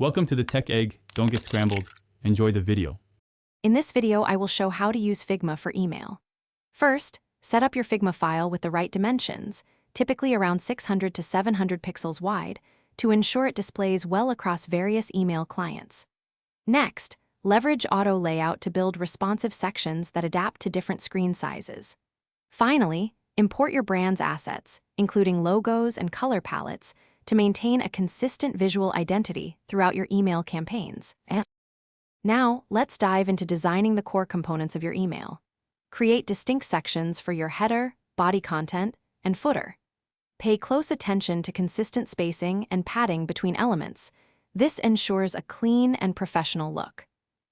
Welcome to the Tech Egg. Don't get scrambled. Enjoy the video. In this video, I will show how to use Figma for email. First, set up your Figma file with the right dimensions, typically around 600 to 700 pixels wide, to ensure it displays well across various email clients. Next, leverage auto layout to build responsive sections that adapt to different screen sizes. Finally, import your brand's assets, including logos and color palettes, to maintain a consistent visual identity throughout your email campaigns. Now, let's dive into designing the core components of your email. Create distinct sections for your header, body content, and footer. Pay close attention to consistent spacing and padding between elements. This ensures a clean and professional look.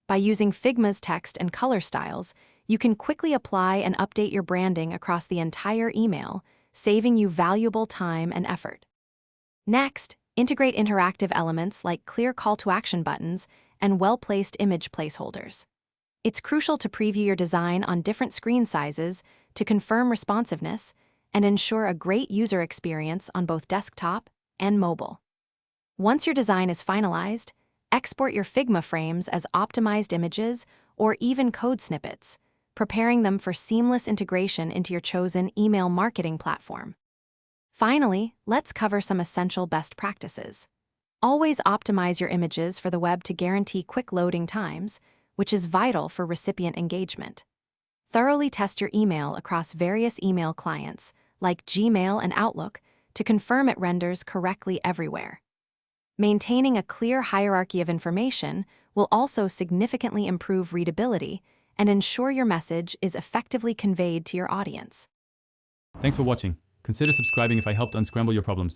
By using Figma's text and color styles, you can quickly apply and update your branding across the entire email, saving you valuable time and effort. Next, integrate interactive elements like clear call-to-action buttons and well-placed image placeholders. It's crucial to preview your design on different screen sizes to confirm responsiveness and ensure a great user experience on both desktop and mobile. Once your design is finalized, export your Figma frames as optimized images or even code snippets, preparing them for seamless integration into your chosen email marketing platform. Finally, let's cover some essential best practices. Always optimize your images for the web to guarantee quick loading times, which is vital for recipient engagement. Thoroughly test your email across various email clients, like Gmail and Outlook, to confirm it renders correctly everywhere. Maintaining a clear hierarchy of information will also significantly improve readability and ensure your message is effectively conveyed to your audience. Thanks for watching. Consider subscribing if I helped unscramble your problems.